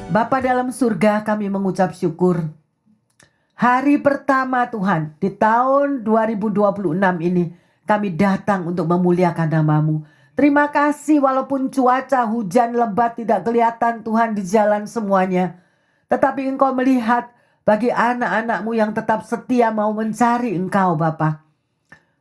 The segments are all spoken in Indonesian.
Bapa dalam surga, kami mengucap syukur. Hari pertama Tuhan, di tahun 2026 ini, kami datang untuk memuliakan nama-Mu. Terima kasih walaupun cuaca hujan lebat tidak kelihatan Tuhan di jalan semuanya. Tetapi Engkau melihat bagi anak-anak-Mu yang tetap setia mau mencari Engkau Bapa.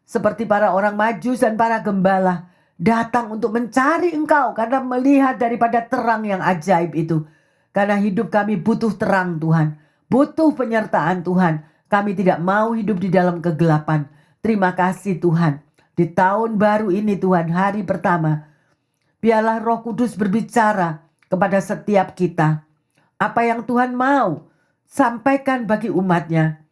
Seperti para orang Majus dan para gembala, datang untuk mencari Engkau karena melihat daripada terang yang ajaib itu. Karena hidup kami butuh terang Tuhan, butuh penyertaan Tuhan. Kami tidak mau hidup di dalam kegelapan. Terima kasih Tuhan. Di tahun baru ini Tuhan, hari pertama, biarlah Roh Kudus berbicara kepada setiap kita. Apa yang Tuhan mau sampaikan bagi umatnya.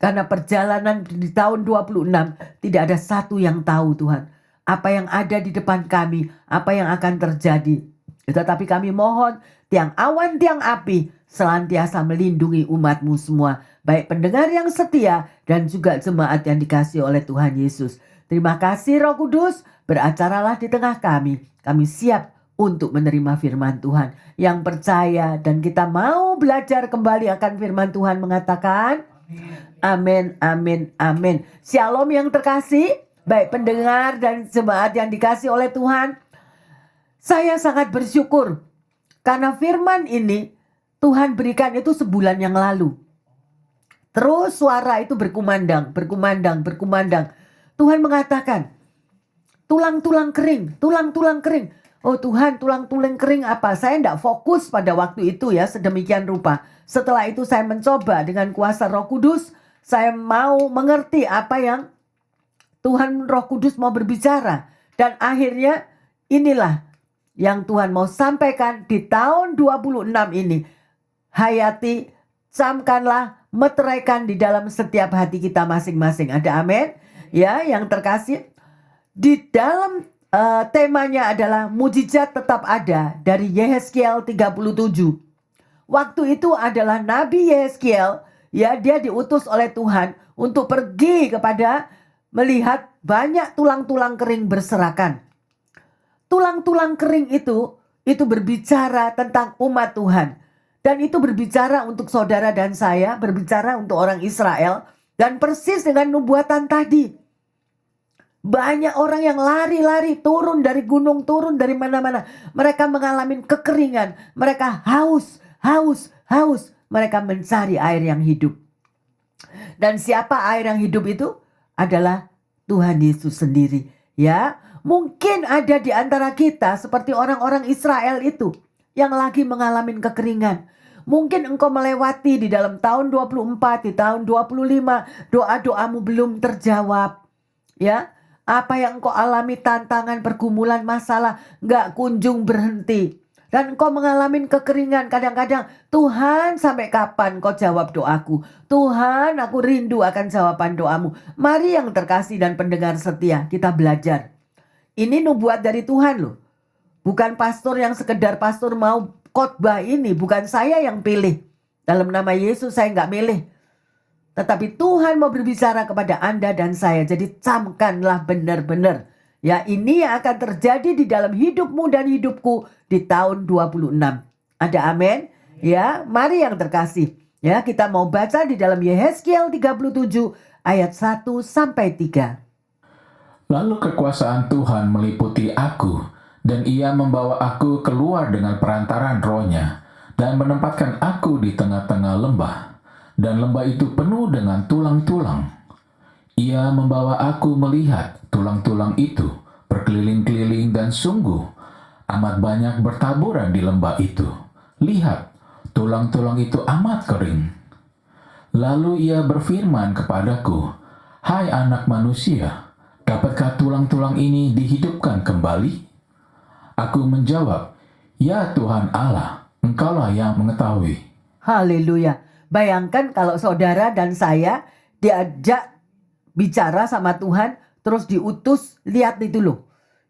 Karena perjalanan di tahun 26 tidak ada satu yang tahu Tuhan. Apa yang ada di depan kami, apa yang akan terjadi. Tetapi kami mohon tiang awan, tiang api senantiasa melindungi umat-Mu semua. Baik pendengar yang setia dan juga jemaat yang dikasihi oleh Tuhan Yesus. Terima kasih Roh Kudus, beracaralah di tengah kami. Kami siap untuk menerima firman Tuhan. Yang percaya dan kita mau belajar kembali akan firman Tuhan mengatakan, amin, amin, amin. Shalom yang terkasih, baik pendengar dan jemaat yang dikasihi oleh Tuhan. Saya sangat bersyukur karena firman ini Tuhan berikan itu sebulan yang lalu. Terus suara itu berkumandang. Tuhan mengatakan, tulang-tulang kering, tulang-tulang kering. Oh Tuhan, tulang-tulang kering apa? Saya tidak fokus pada waktu itu ya, sedemikian rupa. Setelah itu saya mencoba dengan kuasa Roh Kudus. Saya mau mengerti apa yang Tuhan Roh Kudus mau berbicara. Dan akhirnya inilah yang Tuhan mau sampaikan di tahun 26 ini. Hayati, camkanlah, meteraikan di dalam setiap hati kita masing-masing. Ada amin? Ya, yang terkasih. Di dalam temanya adalah mujizat tetap ada dari Yehezkiel 37. Waktu itu adalah Nabi Yehezkiel, ya, dia diutus oleh Tuhan untuk pergi kepada melihat banyak tulang-tulang kering berserakan. Tulang-tulang kering itu berbicara tentang umat Tuhan. Dan itu berbicara untuk saudara dan saya, berbicara untuk orang Israel. Dan persis dengan nubuatan tadi. Banyak orang yang lari-lari, turun dari gunung, turun dari mana-mana. Mereka mengalami kekeringan. Mereka haus. Mereka mencari air yang hidup. Dan siapa air yang hidup itu? Adalah Tuhan Yesus sendiri. Ya, mungkin ada di antara kita seperti orang-orang Israel itu yang lagi mengalami kekeringan. Mungkin engkau melewati di dalam tahun 24, di tahun 25, doa-doamu belum terjawab. Ya, apa yang engkau alami, tantangan, pergumulan, masalah, gak kunjung berhenti. Dan engkau mengalami kekeringan. Kadang-kadang, Tuhan sampai kapan kau jawab doaku? Tuhan, aku rindu akan jawaban doamu. Mari yang terkasih dan pendengar setia, kita belajar. Ini nubuat dari Tuhan loh. Bukan pastor yang sekedar pastor mau khotbah ini. Bukan saya yang pilih. Dalam nama Yesus saya gak milih. Tetapi Tuhan mau berbicara kepada Anda dan saya. Jadi camkanlah benar-benar. Ya, ini yang akan terjadi di dalam hidupmu dan hidupku di tahun 26. Ada amin? Ya, mari yang terkasih. Ya, kita mau baca di dalam Yehezkiel 37 ayat 1 sampai 3. Lalu kekuasaan Tuhan meliputi aku, dan ia membawa aku keluar dengan perantaran rohnya, dan menempatkan aku di tengah-tengah lembah, dan lembah itu penuh dengan tulang-tulang. Ia membawa aku melihat tulang-tulang itu berkeliling-keliling dan sungguh amat banyak bertaburan di lembah itu. Lihat, tulang-tulang itu amat kering. Lalu ia berfirman kepadaku, "Hai anak manusia, dapatkah tulang-tulang ini dihidupkan kembali?" Aku menjawab, "Ya Tuhan Allah, Engkaulah yang mengetahui." Haleluya. Bayangkan kalau saudara dan saya diajak bicara sama Tuhan, terus diutus, lihat itu loh.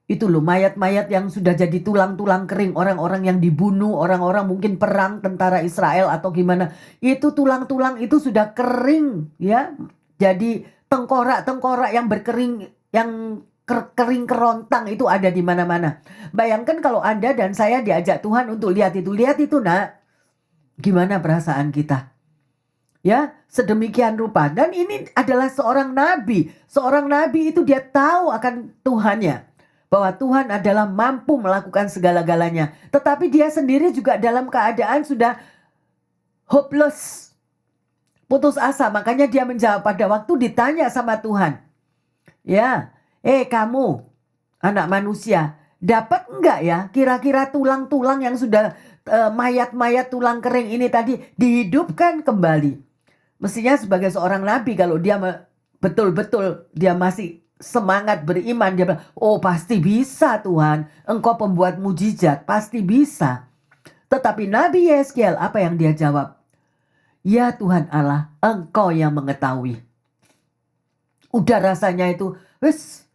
Itu loh mayat-mayat yang sudah jadi tulang-tulang kering. Orang-orang yang dibunuh, orang-orang mungkin perang tentara Israel atau gimana. Itu tulang-tulang itu sudah kering ya. Jadi tengkorak-tengkorak yang berkering, yang kering kerontang itu ada di mana-mana. Bayangkan kalau Anda dan saya diajak Tuhan untuk lihat itu. Lihat itu nak. Gimana perasaan kita? Ya, sedemikian rupa. Dan ini adalah seorang nabi. Seorang nabi itu dia tahu akan Tuhannya. Bahwa Tuhan adalah mampu melakukan segala-galanya. Tetapi dia sendiri juga dalam keadaan sudah hopeless. Putus asa. Makanya dia menjawab pada waktu ditanya sama Tuhan. Ya, kamu anak manusia. Dapat enggak ya kira-kira tulang-tulang yang sudah mayat-mayat tulang kering ini tadi dihidupkan kembali. Mestinya sebagai seorang nabi kalau dia betul-betul dia masih semangat beriman, dia bilang, oh pasti bisa Tuhan, engkau pembuat mujizat, pasti bisa. Tetapi Nabi Yeskiel apa yang dia jawab? Ya Tuhan Allah, engkau yang mengetahui. Udah rasanya itu, wis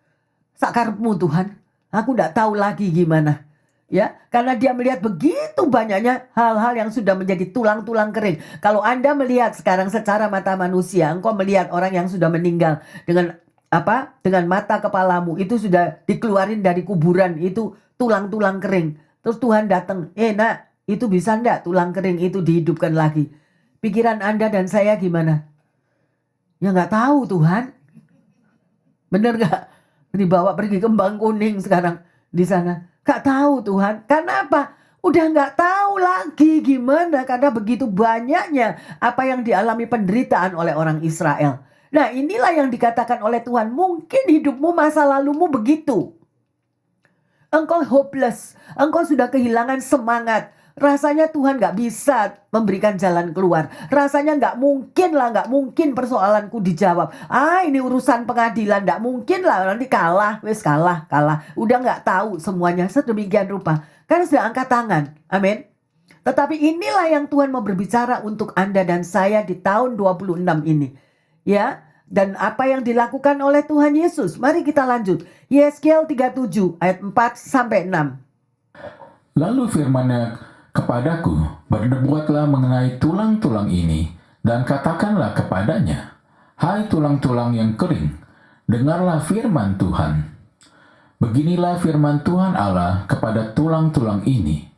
sakarepmu Tuhan, aku tidak tahu lagi gimana. Ya, karena dia melihat begitu banyaknya hal-hal yang sudah menjadi tulang-tulang kering. Kalau Anda melihat sekarang secara mata manusia, engkau melihat orang yang sudah meninggal dengan apa? Dengan mata kepalamu itu sudah dikeluarin dari kuburan, itu tulang-tulang kering. Terus Tuhan datang, nak, itu bisa enggak tulang kering itu dihidupkan lagi? Pikiran Anda dan saya gimana? Ya nggak tahu Tuhan. Bener nggak? Dibawa pergi Kembang Kuning sekarang di sana. Gak tahu Tuhan. Karena apa? Udah gak tahu lagi gimana. Karena begitu banyaknya apa yang dialami penderitaan oleh orang Israel. Nah inilah yang dikatakan oleh Tuhan. Mungkin hidupmu masa lalumu begitu. Engkau hopeless. Engkau sudah kehilangan semangat. Rasanya Tuhan gak bisa memberikan jalan keluar. Rasanya gak mungkin persoalanku dijawab. Ini urusan pengadilan, gak mungkin lah, nanti kalah. Wes kalah. Udah gak tahu semuanya sedemikian rupa. Karena sudah angkat tangan. Amin. Tetapi inilah yang Tuhan mau berbicara untuk Anda dan saya di tahun 26 ini. Ya. Dan apa yang dilakukan oleh Tuhan Yesus. Mari kita lanjut. Yeskiel 37 ayat 4 sampai 6. Lalu firman-Nya kepadaku, berdebuatlah mengenai tulang-tulang ini, dan katakanlah kepadanya, hai tulang-tulang yang kering, dengarlah firman Tuhan. Beginilah firman Tuhan Allah kepada tulang-tulang ini,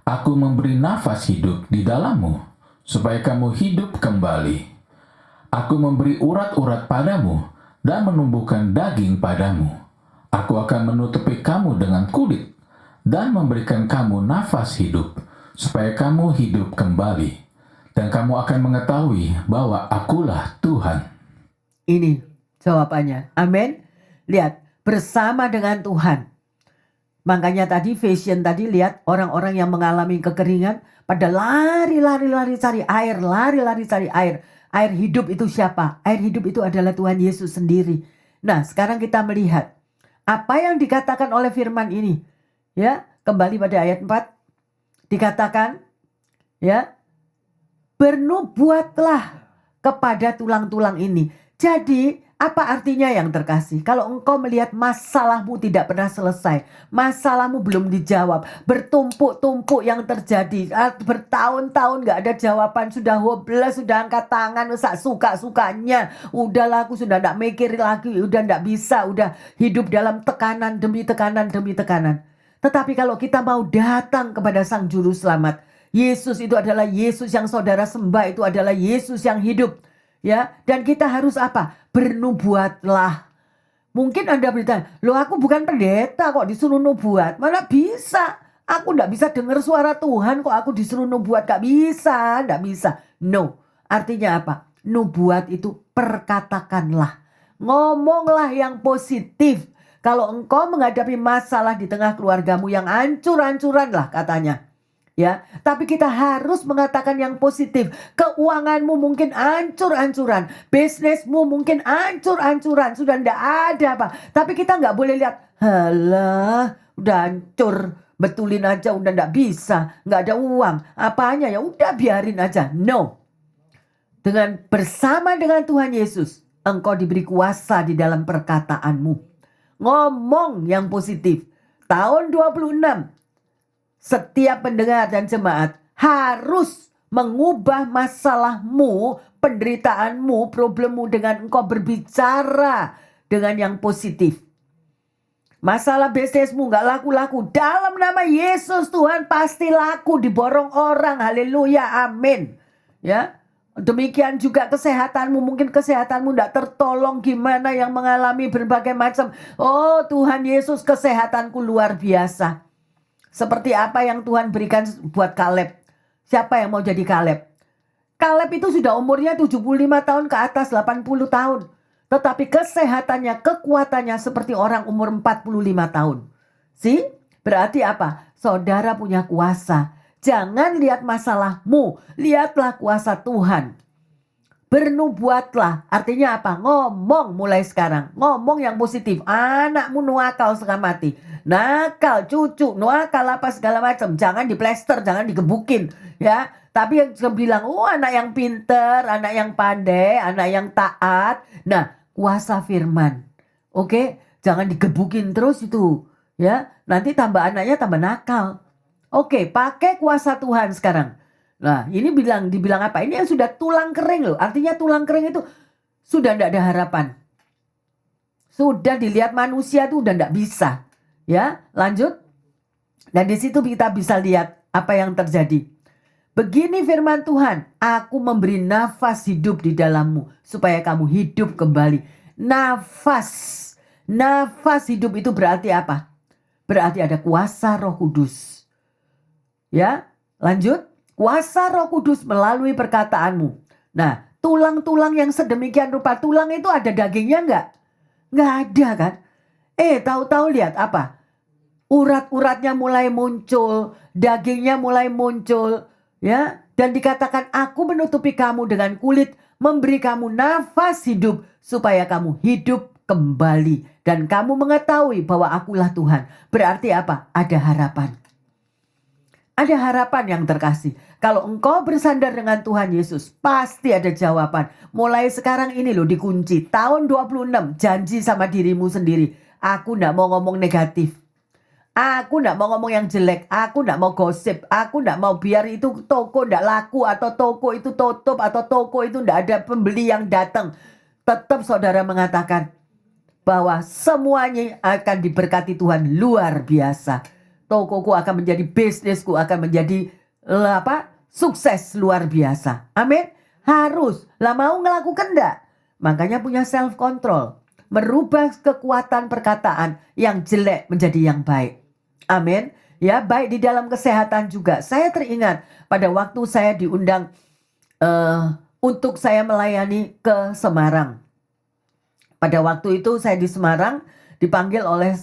aku memberi nafas hidup di dalammu, supaya kamu hidup kembali. Aku memberi urat-urat padamu, dan menumbuhkan daging padamu. Aku akan menutupi kamu dengan kulit, dan memberikan kamu nafas hidup, supaya kamu hidup kembali, dan kamu akan mengetahui bahwa akulah Tuhan. Ini jawabannya. Amin. Lihat, bersama dengan Tuhan. Makanya tadi vision tadi lihat orang-orang yang mengalami kekeringan pada lari cari air, lari cari air. Air hidup itu siapa? Air hidup itu adalah Tuhan Yesus sendiri. Nah, sekarang kita melihat apa yang dikatakan oleh firman ini. Ya, kembali pada ayat 4. Dikatakan, ya, bernubuatlah kepada tulang-tulang ini. Jadi, apa artinya yang terkasih? Kalau engkau melihat masalahmu tidak pernah selesai, masalahmu belum dijawab, bertumpuk-tumpuk yang terjadi, bertahun-tahun gak ada jawaban, sudah hopeless, sudah angkat tangan, suka-sukanya, udahlah aku sudah gak mikir lagi, udah gak bisa, udah hidup dalam tekanan demi tekanan demi tekanan. Tetapi kalau kita mau datang kepada Sang Juru Selamat, Yesus itu adalah Yesus yang saudara sembah, itu adalah Yesus yang hidup. Ya, dan kita harus apa? Bernubuatlah. Mungkin Anda bertanya, loh aku bukan pendeta kok disuruh nubuat. Mana bisa? Aku gak bisa dengar suara Tuhan kok aku disuruh nubuat. Gak bisa. No, artinya apa? Nubuat itu perkatakanlah. Ngomonglah yang positif. Kalau engkau menghadapi masalah di tengah keluargamu yang hancur-hancuran lah katanya. Ya, tapi kita harus mengatakan yang positif. Keuanganmu mungkin hancur-hancuran, bisnismu mungkin hancur-hancuran, sudah ndak ada apa. Tapi kita nggak boleh lihat, halah, udah hancur, betulin aja, udah ndak bisa, nggak ada uang, apanya ya, udah biarin aja. No, bersama dengan Tuhan Yesus, engkau diberi kuasa di dalam perkataanmu. Ngomong yang positif. tahun 26, setiap pendengar dan jemaat harus mengubah masalahmu, penderitaanmu, problemmu dengan engkau berbicara dengan yang positif. Masalah bisnismu nggak laku-laku, dalam nama Yesus Tuhan pasti laku, diborong orang. Haleluya, amin. Ya, demikian juga kesehatanmu, mungkin kesehatanmu nggak tertolong, gimana yang mengalami berbagai macam. Oh Tuhan Yesus, kesehatanku luar biasa. Seperti apa yang Tuhan berikan buat Kaleb. Siapa yang mau jadi Kaleb? Kaleb itu sudah umurnya 75 tahun ke atas, 80 tahun. Tetapi kesehatannya, kekuatannya seperti orang umur 45 tahun. Berarti apa? Saudara punya kuasa. Jangan lihat masalahmu, lihatlah kuasa Tuhan. Bernubuatlah, artinya apa? Ngomong mulai sekarang. Ngomong yang positif. Anakmu nuakal setengah mati. Nakal, cucu, nuakal apa segala macam. Jangan diplester, jangan digebukin. Ya, tapi yang bilang, oh anak yang pinter, anak yang pandai, anak yang taat. Nah, kuasa firman. Oke, jangan digebukin terus itu. Ya, nanti tambah anaknya tambah nakal. Oke, pakai kuasa Tuhan sekarang. Nah, ini dibilang apa? Ini yang sudah tulang kering loh. Artinya tulang kering itu sudah tidak ada harapan. Sudah dilihat manusia itu udah tidak bisa. Ya, lanjut. Dan di situ kita bisa lihat apa yang terjadi. Begini firman Tuhan, aku memberi nafas hidup di dalammu supaya kamu hidup kembali. Nafas hidup itu berarti apa? Berarti ada kuasa Roh Kudus. Ya, lanjut. Kuasa Roh Kudus melalui perkataanmu. Nah, tulang-tulang yang sedemikian rupa, tulang itu ada dagingnya enggak? Enggak ada kan? Tahu-tahu lihat apa? Urat-uratnya mulai muncul, dagingnya mulai muncul. Ya, dan dikatakan aku menutupi kamu dengan kulit, memberi kamu nafas hidup supaya kamu hidup kembali dan kamu mengetahui bahwa akulah Tuhan. Berarti apa? Ada harapan. Ada harapan yang terkasih. Kalau engkau bersandar dengan Tuhan Yesus, pasti ada jawaban. Mulai sekarang ini loh dikunci. Tahun 26, janji sama dirimu sendiri. Aku enggak mau ngomong negatif. Aku enggak mau ngomong yang jelek. Aku enggak mau gosip. Aku enggak mau biar itu toko enggak laku. Atau toko itu tutup. Atau toko itu enggak ada pembeli yang datang. Tetap saudara mengatakan bahwa semuanya akan diberkati Tuhan luar biasa. Tokoku akan menjadi bisnisku. Akan menjadi sukses luar biasa. Amin. Harus. Lah mau ngelakukan enggak? Makanya punya self control. Merubah kekuatan perkataan yang jelek menjadi yang baik. Amin. Ya, baik di dalam kesehatan juga. Saya teringat pada waktu saya diundang untuk saya melayani ke Semarang. Pada waktu itu saya di Semarang dipanggil oleh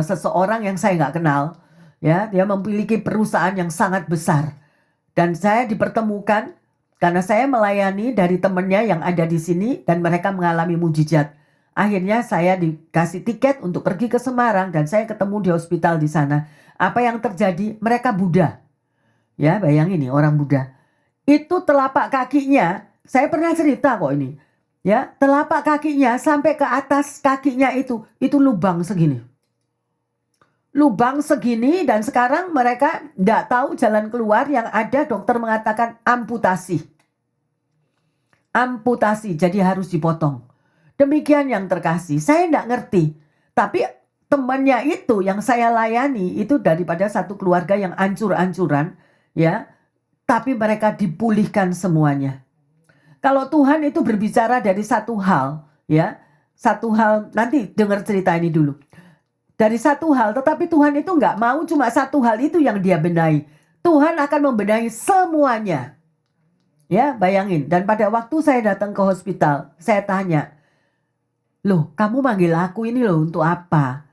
seseorang yang saya nggak kenal. Ya, dia memiliki perusahaan yang sangat besar. Dan saya dipertemukan karena saya melayani dari temannya yang ada di sini dan mereka mengalami mujizat. Akhirnya saya dikasih tiket untuk pergi ke Semarang dan saya ketemu di hospital di sana. Apa yang terjadi? Mereka Buddha. Ya, bayangin nih orang Buddha. Itu telapak kakinya, saya pernah cerita kok ini. Ya, telapak kakinya sampai ke atas kakinya itu lubang segini. Lubang segini dan sekarang mereka enggak tahu jalan keluar, yang ada dokter mengatakan amputasi. Amputasi, jadi harus dipotong. Demikian yang terkasih, saya enggak ngerti. Tapi temannya itu yang saya layani itu daripada satu keluarga yang ancur-ancuran, ya. Tapi mereka dipulihkan semuanya. Kalau Tuhan itu berbicara dari satu hal, ya. Satu hal, nanti dengar cerita ini dulu. Dari satu hal, tetapi Tuhan itu enggak mau cuma satu hal itu yang dia benahi. Tuhan akan membenahi semuanya. Ya, bayangin. Dan pada waktu saya datang ke hospital, saya tanya, loh, kamu manggil aku ini loh untuk apa?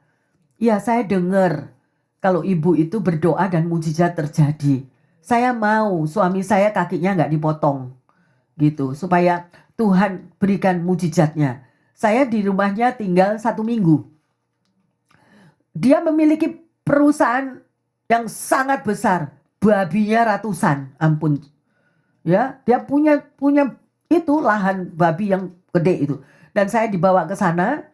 Ya, saya dengar kalau ibu itu berdoa dan mujizat terjadi. Saya mau suami saya kakinya nggak dipotong. Gitu, supaya Tuhan berikan mujizatnya. Saya di rumahnya tinggal 1 minggu. Dia memiliki perusahaan yang sangat besar. Babinya ratusan, ampun. Ya, dia punya itu lahan babi yang gede itu. Dan saya dibawa ke sana,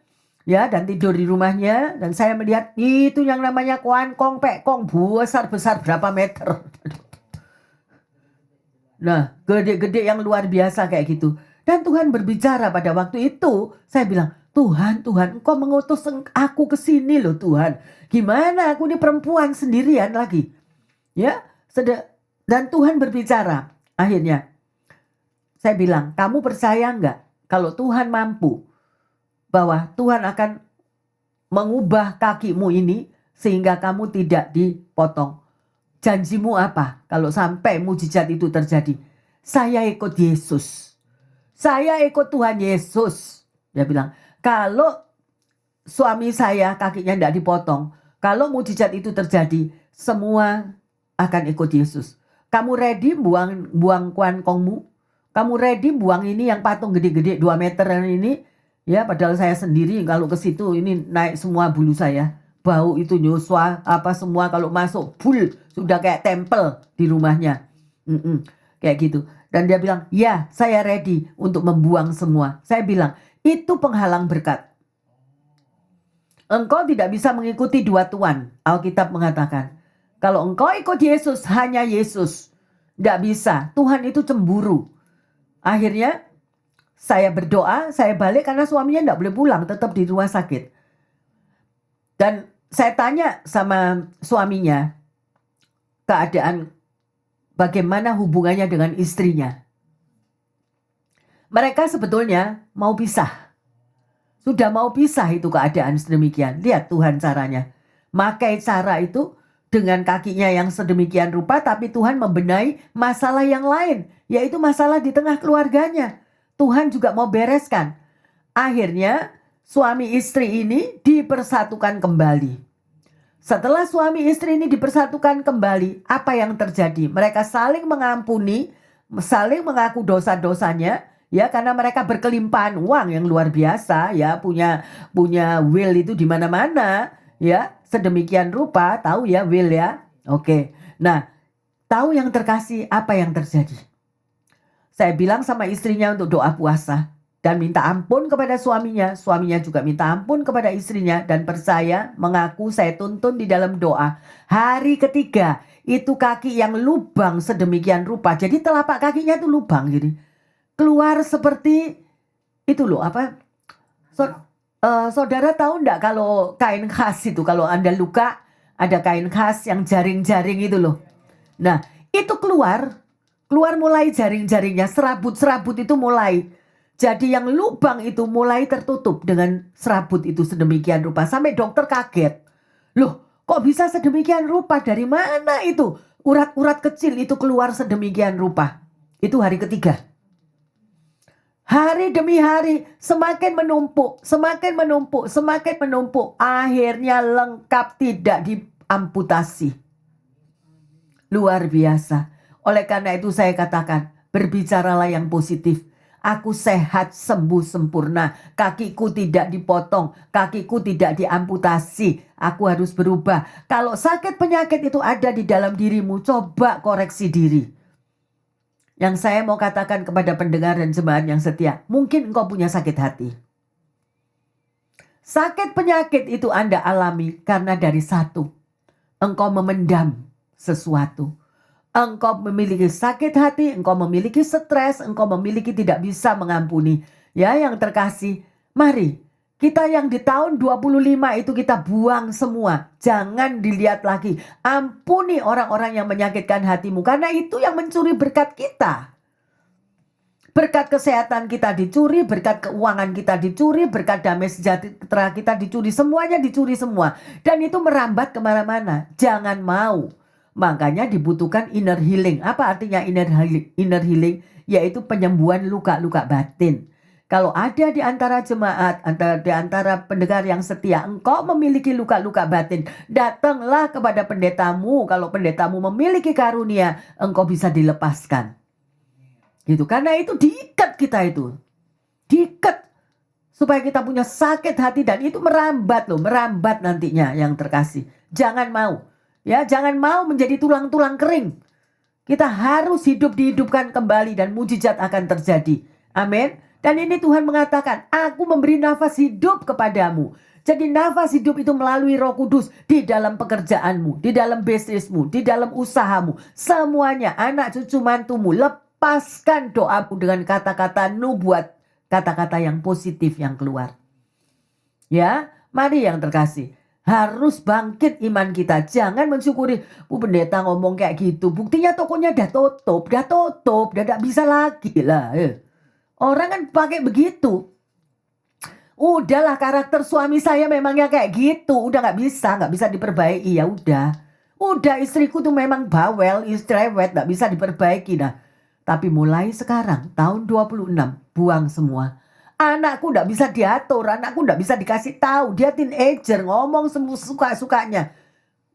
ya, dan tidur di rumahnya, dan saya melihat itu yang namanya kuankong pekong besar berapa meter. Nah, gede-gede yang luar biasa kayak gitu. Dan Tuhan berbicara pada waktu itu, saya bilang, Tuhan, Engkau mengutus aku ke sini loh Tuhan. Gimana aku ini perempuan sendirian lagi. Ya, dan Tuhan berbicara. Akhirnya, saya bilang, kamu percaya enggak kalau Tuhan mampu bahwa Tuhan akan mengubah kakimu ini sehingga kamu tidak dipotong. Janjimu apa kalau sampai mujizat itu terjadi? Saya ikut Yesus. Saya ikut Tuhan Yesus. Dia bilang, kalau suami saya kakinya tidak dipotong, kalau mujizat itu terjadi, semua akan ikut Yesus. Kamu ready buang kuankongmu? Kamu ready buang ini yang patung gede-gede 2 meter ini? Ya, padahal saya sendiri kalau ke situ ini naik semua bulu saya. Bau itu nyuswa apa semua, kalau masuk full sudah kayak tempel di rumahnya. Kayak gitu. Dan dia bilang, ya saya ready untuk membuang semua. Saya bilang, itu penghalang berkat. Engkau tidak bisa mengikuti 2 tuan. Alkitab mengatakan, kalau engkau ikut Yesus, hanya Yesus. Tidak bisa. Tuhan itu cemburu. Akhirnya saya berdoa, saya balik karena suaminya tidak boleh pulang, tetap di rumah sakit. Dan saya tanya sama suaminya, keadaan bagaimana hubungannya dengan istrinya. Mereka sebetulnya mau pisah. Sudah mau pisah itu keadaan sedemikian. Lihat Tuhan caranya. Makai cara itu dengan kakinya yang sedemikian rupa, tapi Tuhan membenahi masalah yang lain, yaitu masalah di tengah keluarganya. Tuhan juga mau bereskan. Akhirnya suami istri ini dipersatukan kembali. Setelah suami istri ini dipersatukan kembali, apa yang terjadi? Mereka saling mengampuni, saling mengaku dosa-dosanya, ya, karena mereka berkelimpahan uang yang luar biasa, ya, punya will itu di mana-mana, ya, sedemikian rupa, tahu ya will ya. Oke. Nah, tahu yang terkasih apa yang terjadi? Saya bilang sama istrinya untuk doa puasa dan minta ampun kepada suaminya. Suaminya juga minta ampun kepada istrinya dan percaya, mengaku, saya tuntun di dalam doa. Hari ketiga itu kaki yang lubang sedemikian rupa. Jadi telapak kakinya itu lubang gini. Keluar seperti itu loh, apa? Saudara tahu enggak kalau kain khas itu, kalau Anda luka ada kain khas yang jaring-jaring itu loh. Nah, itu keluar mulai jaring-jaringnya, serabut-serabut itu mulai. Jadi yang lubang itu mulai tertutup dengan serabut itu sedemikian rupa. Sampai dokter kaget. Loh, kok bisa sedemikian rupa? Dari mana itu? Urat-urat kecil itu keluar sedemikian rupa. Itu hari ketiga. Hari demi hari semakin menumpuk, semakin menumpuk, semakin menumpuk. Akhirnya lengkap, tidak diamputasi. Luar biasa. Oleh karena itu saya katakan, berbicaralah yang positif. Aku sehat, sembuh sempurna. Kakiku tidak dipotong, kakiku tidak diamputasi. Aku harus berubah. Kalau sakit penyakit itu ada di dalam dirimu, coba koreksi diri. Yang saya mau katakan kepada pendengar dan jemaat yang setia, mungkin engkau punya sakit hati. Sakit penyakit itu Anda alami karena dari satu, engkau memendam sesuatu. Engkau memiliki sakit hati, engkau memiliki stres, engkau memiliki tidak bisa mengampuni. Ya, yang terkasih, mari kita yang di tahun 25 itu kita buang semua. Jangan dilihat lagi. Ampuni orang-orang yang menyakitkan hatimu, karena itu yang mencuri berkat kita. Berkat kesehatan kita dicuri, berkat keuangan kita dicuri, berkat damai sejahtera kita dicuri, semuanya dicuri semua. Dan itu merambat kemana-mana. Jangan mau. Makanya dibutuhkan inner healing. Apa artinya inner healing? Yaitu penyembuhan luka-luka batin. Kalau ada di antara jemaat, di antara pendengar yang setia, engkau memiliki luka-luka batin, datanglah kepada pendetamu. Kalau pendetamu memiliki karunia, engkau bisa dilepaskan. Gitu. Karena itu diikat kita itu. Diikat. Supaya kita punya sakit hati, dan itu merambat loh. Merambat nantinya yang terkasih. Jangan mau. Ya, jangan mau menjadi tulang-tulang kering. Kita harus dihidupkan kembali dan mujizat akan terjadi. Amin. Dan ini Tuhan mengatakan, aku memberi nafas hidup kepadamu. Jadi nafas hidup itu melalui Roh Kudus di dalam pekerjaanmu, di dalam bisnismu, di dalam usahamu. Semuanya, anak cucu mantumu, lepaskan doamu dengan kata-kata nubuat, kata-kata yang positif yang keluar. Ya, mari yang terkasih. Harus bangkit iman kita. Jangan mensyukuri, pendeta ngomong kayak gitu. Buktinya tokonya udah tutup, udah gak bisa lagi lah. Orang kan pakai begitu. Udahlah, karakter suami saya memangnya kayak gitu. Udah gak bisa diperbaiki. Ya udah istriku tuh memang bawel, cerewet, gak bisa diperbaiki. Nah, tapi mulai sekarang tahun 26, buang semua. Anakku gak bisa diatur, anakku gak bisa dikasih tahu. Dia teenager, ngomong semua suka-sukanya.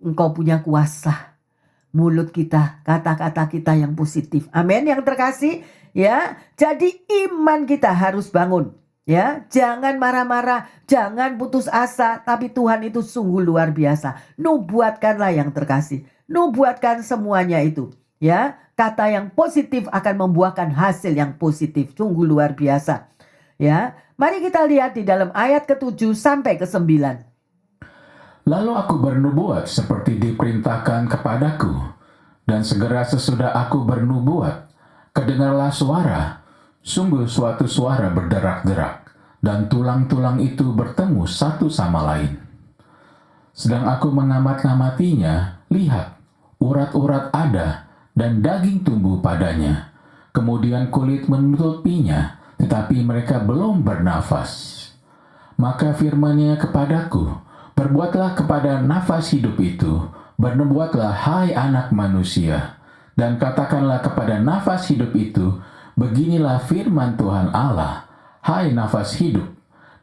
Engkau punya kuasa. Mulut kita, kata-kata kita yang positif. Amin yang terkasih. Ya, jadi iman kita harus bangun. Ya, jangan marah-marah, jangan putus asa, tapi Tuhan itu sungguh luar biasa. Nubuatkanlah yang terkasih. Nubuatkan semuanya itu. Ya, kata yang positif akan membuahkan hasil yang positif. Sungguh luar biasa. Ya, mari kita lihat di dalam ayat ke-7 sampai ke-9. Lalu aku bernubuat seperti diperintahkan kepadaku, dan segera sesudah aku bernubuat, kedengarlah suara, sungguh suatu suara berderak-derak, dan tulang-tulang itu bertemu satu sama lain. Sedang aku mengamat-ngamatinya, lihat, urat-urat ada, dan daging tumbuh padanya. Kemudian kulit menutupinya, tetapi mereka belum bernafas. Maka firman-Nya kepadaku, perbuatlah kepada nafas hidup itu, bernubuatlah hai anak manusia, dan katakanlah kepada nafas hidup itu, beginilah firman Tuhan Allah, hai nafas hidup,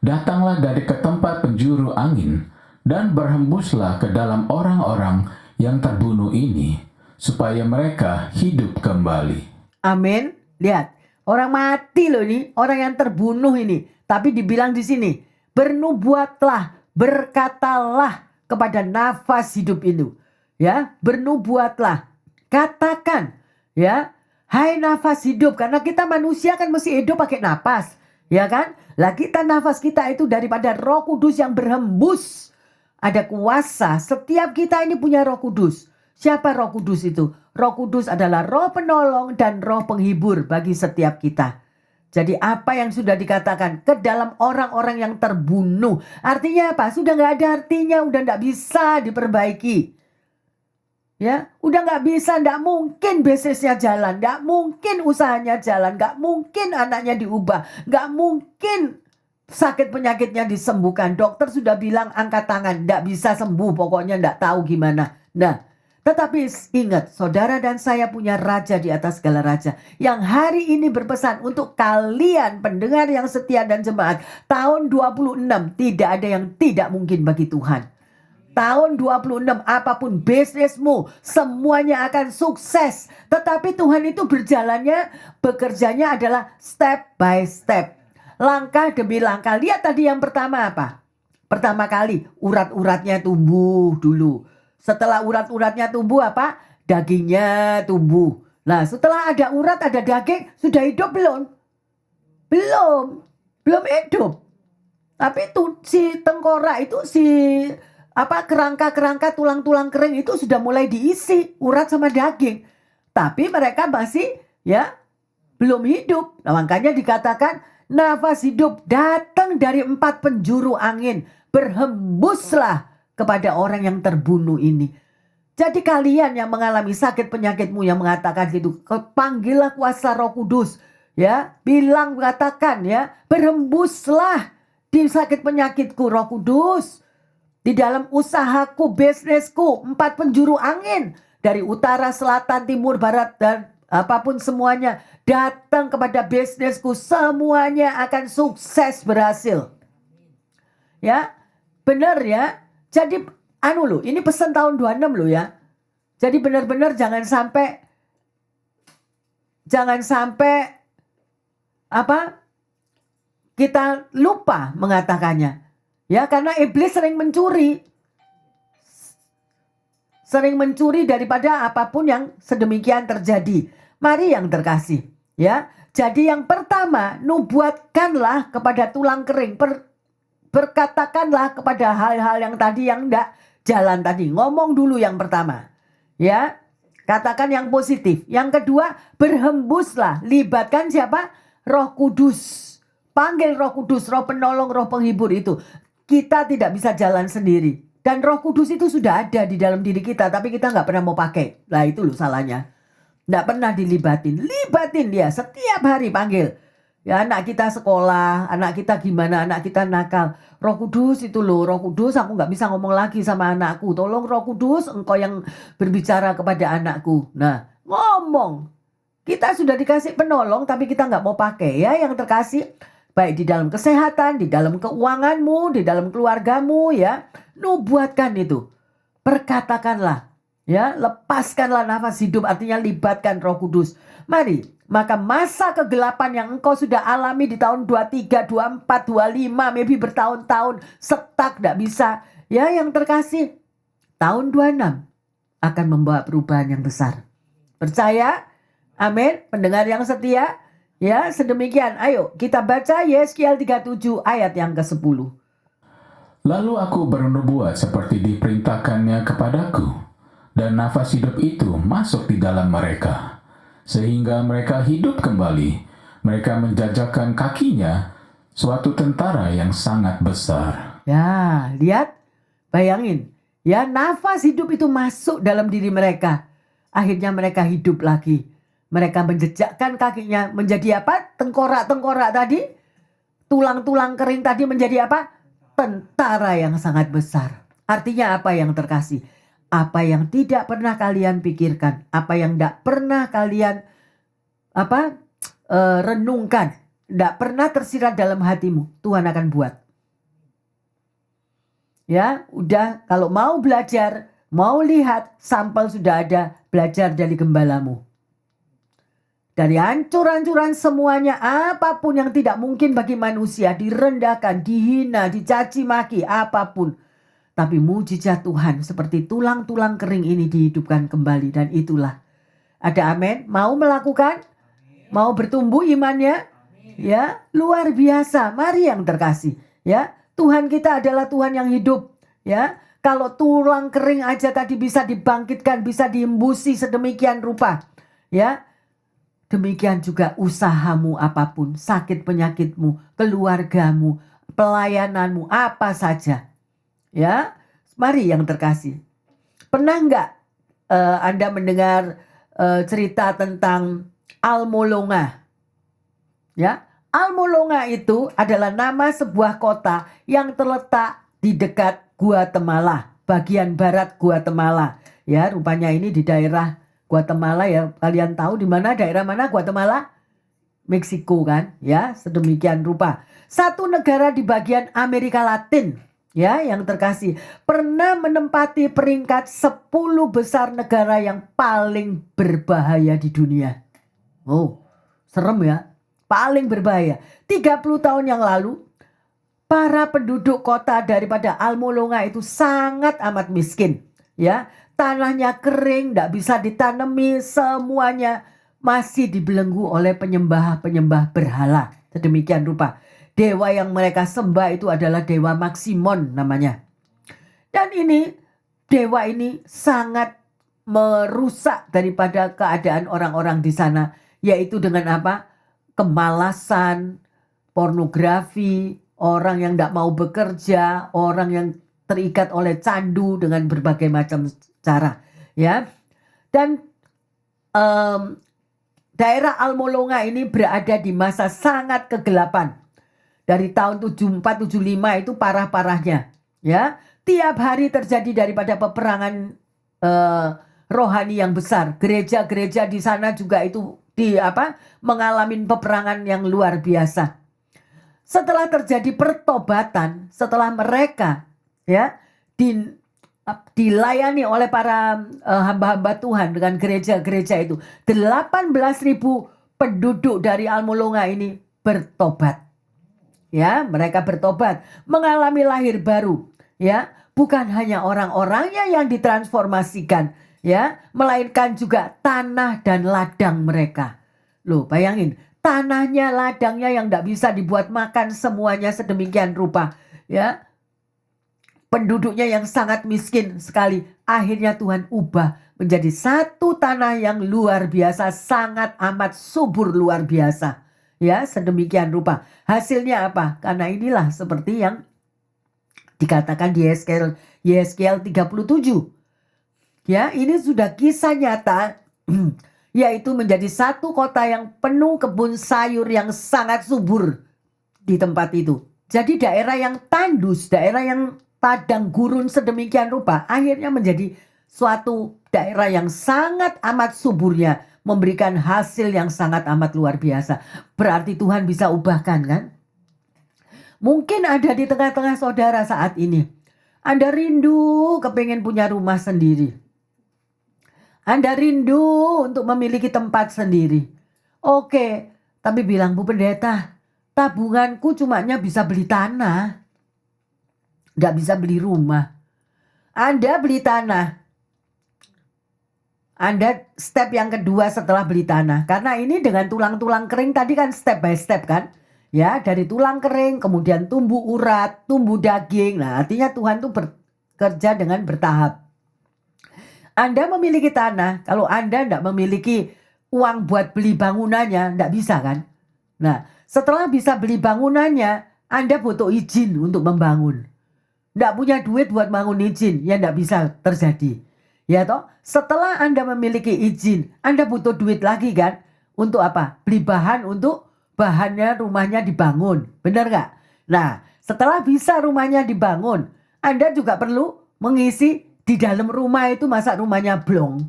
datanglah dari ke tempat penjuru angin, dan berhembuslah ke dalam orang-orang yang terbunuh ini, supaya mereka hidup kembali. Amin. Lihat. Orang mati loh ini, orang yang terbunuh ini. Tapi dibilang di sini, bernubuatlah, berkatalah kepada nafas hidup itu. Ya, bernubuatlah. Katakan, ya, hai nafas hidup, karena kita manusia kan mesti hidup pakai nafas, ya kan? Lah kita nafas kita itu daripada Roh Kudus yang berhembus. Ada kuasa, setiap kita ini punya Roh Kudus. Siapa Roh Kudus itu? Roh Kudus adalah roh penolong dan roh penghibur bagi setiap kita. Jadi apa yang sudah dikatakan ke dalam orang-orang yang terbunuh. Artinya apa? Sudah gak ada artinya, udah gak bisa diperbaiki. Ya, udah gak bisa, gak mungkin bisnisnya jalan, gak mungkin usahanya jalan, gak mungkin anaknya diubah, gak mungkin sakit penyakitnya disembuhkan. Dokter sudah bilang angkat tangan, gak bisa sembuh, pokoknya gak tahu gimana. Nah, tetapi ingat, saudara dan saya punya raja di atas segala raja. Yang hari ini berpesan untuk kalian pendengar yang setia dan jemaat. Tahun 26 tidak ada yang tidak mungkin bagi Tuhan. Tahun 26 apapun bisnismu, semuanya akan sukses. Tetapi Tuhan itu bekerjanya adalah step by step. Langkah demi langkah. Lihat tadi yang pertama apa? Pertama kali urat-uratnya tumbuh dulu. Setelah urat-uratnya tumbuh apa? Dagingnya tumbuh. Nah, setelah ada urat, ada daging, sudah hidup belum? Belum hidup. Tapi si tengkorak itu, kerangka-kerangka tulang-tulang kering itu sudah mulai diisi urat sama daging. Tapi mereka masih belum hidup. Nah, makanya dikatakan nafas hidup datang dari 4 penjuru angin. Berhembuslah kepada orang yang terbunuh ini. Jadi kalian yang mengalami sakit penyakitmu yang mengatakan gitu, panggillah kuasa Roh Kudus, ya, bilang, katakan, ya, berhembuslah di sakit penyakitku Roh Kudus, di dalam usahaku, bisnisku, 4 penjuru angin, dari utara, selatan, timur, barat, dan apapun semuanya, datang kepada bisnisku, semuanya akan sukses berhasil. Ya, benar ya. Jadi ini pesan tahun 26 loh ya. Jadi benar-benar jangan sampai kita lupa mengatakannya. Ya, karena iblis sering mencuri daripada apapun yang sedemikian terjadi. Mari yang terkasih, ya. Jadi yang pertama, nubuatkanlah kepada tulang kering. Berkatakanlah kepada hal-hal yang tadi yang enggak jalan tadi. Ngomong dulu yang pertama. Ya, katakan yang positif. Yang kedua, berhembuslah. Libatkan siapa? Roh Kudus. Panggil Roh Kudus, Roh penolong, Roh penghibur itu. Kita tidak bisa jalan sendiri. Dan Roh Kudus itu sudah ada di dalam diri kita, tapi kita nggak pernah mau pakai. Nah itu loh salahnya. Nggak pernah dilibatin. Libatin dia setiap hari panggil. Ya anak kita sekolah, anak kita gimana, anak kita nakal. Roh Kudus itu loh, Roh Kudus aku nggak bisa ngomong lagi sama anakku. Tolong Roh Kudus engkau yang berbicara kepada anakku. Nah ngomong. Kita sudah dikasih penolong tapi kita nggak mau pakai ya yang terkasih. Baik di dalam kesehatan, di dalam keuanganmu, di dalam keluargamu ya. Nubuatkan itu. Perkatakanlah. Ya, lepaskanlah nafas hidup, artinya libatkan Roh Kudus. Mari, maka masa kegelapan yang engkau sudah alami di tahun 23, 24, 25, maybe bertahun-tahun, stuck, tidak bisa. Ya, yang terkasih, tahun 26 akan membawa perubahan yang besar. Percaya? Amin. Pendengar yang setia? Ya, sedemikian. Ayo, kita baca Yeskiel 37 ayat yang ke-10. Lalu aku bernubuat seperti diperintahkannya kepadaku, dan nafas hidup itu masuk di dalam mereka, sehingga mereka hidup kembali. Mereka menjajakan kakinya suatu tentara yang sangat besar. Ya, lihat, bayangin. Ya, nafas hidup itu masuk dalam diri mereka. Akhirnya mereka hidup lagi. Mereka menjejakkan kakinya menjadi apa? Tengkorak-tengkorak tadi. Tulang-tulang kering tadi menjadi apa? Tentara yang sangat besar. Artinya apa yang terkasih? Apa yang tidak pernah kalian pikirkan, apa yang tidak pernah kalian renungkan, tidak pernah tersirat dalam hatimu, Tuhan akan buat. Ya, udah kalau mau belajar, mau lihat, sampel sudah ada, belajar dari gembalamu. Dari hancur-hancuran semuanya, apapun yang tidak mungkin bagi manusia, direndahkan, dihina, dicaci maki, apapun. Tapi mujizat Tuhan seperti tulang-tulang kering ini dihidupkan kembali. Dan itulah. Ada amin? Mau melakukan? Mau bertumbuh imannya? Ya, luar biasa. Mari yang terkasih. Ya, Tuhan kita adalah Tuhan yang hidup. Ya, kalau tulang kering aja tadi bisa dibangkitkan, bisa diembusi sedemikian rupa. Ya, demikian juga usahamu apapun, sakit penyakitmu, keluargamu, pelayananmu, apa saja. Ya, mari yang terkasih. Pernah nggak Anda mendengar cerita tentang Almolonga? Ya, Almolonga itu adalah nama sebuah kota yang terletak di dekat Guatemala, bagian barat Guatemala. Ya, rupanya ini di daerah Guatemala ya. Kalian tahu di mana daerah mana Guatemala? Meksiko kan? Ya, sedemikian rupa. Satu negara di bagian Amerika Latin. Ya, yang terkasih, pernah menempati peringkat 10 besar negara yang paling berbahaya di dunia. Oh, serem ya. Paling berbahaya. 30 tahun yang lalu, para penduduk kota daripada Almolonga itu sangat amat miskin. Ya, tanahnya kering, tidak bisa ditanami, semuanya masih dibelenggu oleh penyembah-penyembah berhala. Sedemikian rupa. Dewa yang mereka sembah itu adalah Dewa Maximon namanya. Dan ini, dewa ini sangat merusak daripada keadaan orang-orang di sana. Yaitu dengan apa? Kemalasan, pornografi, orang yang tidak mau bekerja, orang yang terikat oleh candu dengan berbagai macam cara. Ya. Dan daerah Almolonga ini berada di masa sangat kegelapan. Dari tahun 74-75 itu parah-parahnya. Ya, tiap hari terjadi daripada peperangan rohani yang besar. Gereja-gereja di sana juga itu mengalami peperangan yang luar biasa. Setelah terjadi pertobatan, setelah mereka ya dilayani oleh para hamba-hamba Tuhan dengan gereja-gereja itu, 18.000 penduduk dari Almolonga ini bertobat. Ya, mereka bertobat, mengalami lahir baru. Ya, bukan hanya orang-orangnya yang ditransformasikan, ya, melainkan juga tanah dan ladang mereka. Loh, bayangin, tanahnya, ladangnya yang tidak bisa dibuat makan semuanya sedemikian rupa. Ya, penduduknya yang sangat miskin sekali. Akhirnya Tuhan ubah menjadi satu tanah yang luar biasa, sangat amat subur luar biasa. Ya, sedemikian rupa. Hasilnya apa? Karena inilah seperti yang dikatakan di Yeskel 37. Ya, ini sudah kisah nyata, yaitu menjadi satu kota yang penuh kebun sayur yang sangat subur di tempat itu. Jadi daerah yang tandus, daerah yang padang gurun sedemikian rupa, akhirnya menjadi suatu daerah yang sangat amat suburnya, memberikan hasil yang sangat amat luar biasa. Berarti Tuhan bisa ubahkan, kan? Mungkin ada di tengah-tengah saudara saat ini. Anda rindu kepengen punya rumah sendiri. Anda rindu untuk memiliki tempat sendiri. Oke, tapi bilang, Bu Pendeta, tabunganku cumanya bisa beli tanah. Nggak bisa beli rumah. Anda beli tanah. Anda step yang kedua setelah beli tanah. Karena ini dengan tulang-tulang kering tadi kan step by step kan. Ya, dari tulang kering kemudian tumbuh urat, tumbuh daging. Nah, artinya Tuhan tuh bekerja dengan bertahap. Anda memiliki tanah, kalau Anda tidak memiliki uang buat beli bangunannya, tidak bisa kan? Nah, setelah bisa beli bangunannya, Anda butuh izin untuk membangun. Tidak punya duit buat bangun izin, ya tidak bisa terjadi. Ya toh, setelah Anda memiliki izin, Anda butuh duit lagi kan? Untuk apa? Beli bahan untuk bahannya rumahnya dibangun. Benar gak? Nah, setelah bisa rumahnya dibangun, Anda juga perlu mengisi di dalam rumah itu, masa rumahnya blong,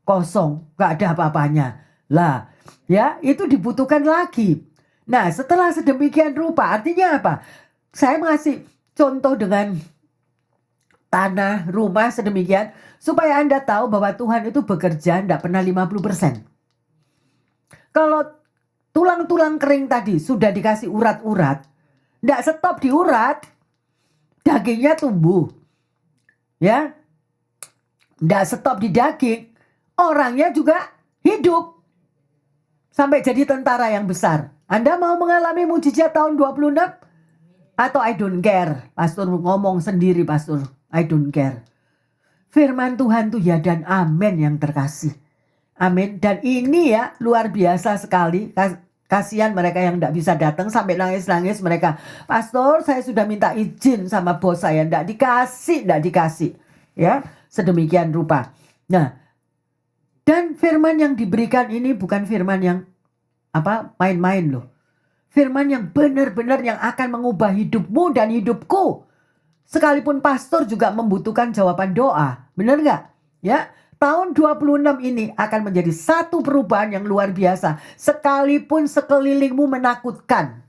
kosong, gak ada apa-apanya. Lah, ya itu dibutuhkan lagi. Nah, setelah sedemikian rupa, artinya apa? Saya mengasih contoh dengan tanah, rumah sedemikian, supaya Anda tahu bahwa Tuhan itu bekerja tidak pernah 50%. Kalau tulang-tulang kering tadi sudah dikasih urat-urat, tidak stop di urat, dagingnya tumbuh. Ya, tidak stop di daging, orangnya juga hidup sampai jadi tentara yang besar. Anda mau mengalami mujizat tahun 26? Atau I don't care? Pastor ngomong sendiri, Pastor, I don't care. Firman Tuhan tuh ya dan amin yang terkasih. Amin. Dan ini ya luar biasa sekali. Kasihan mereka yang tidak bisa datang sampai nangis-nangis mereka. Pastor, saya sudah minta izin sama bos saya, tidak dikasih. Ya, sedemikian rupa. Nah, dan firman yang diberikan ini bukan firman yang main-main loh. Firman yang benar-benar yang akan mengubah hidupmu dan hidupku. Sekalipun pastor juga membutuhkan jawaban doa. Benar gak? Ya. Tahun 26 ini akan menjadi satu perubahan yang luar biasa. Sekalipun sekelilingmu menakutkan.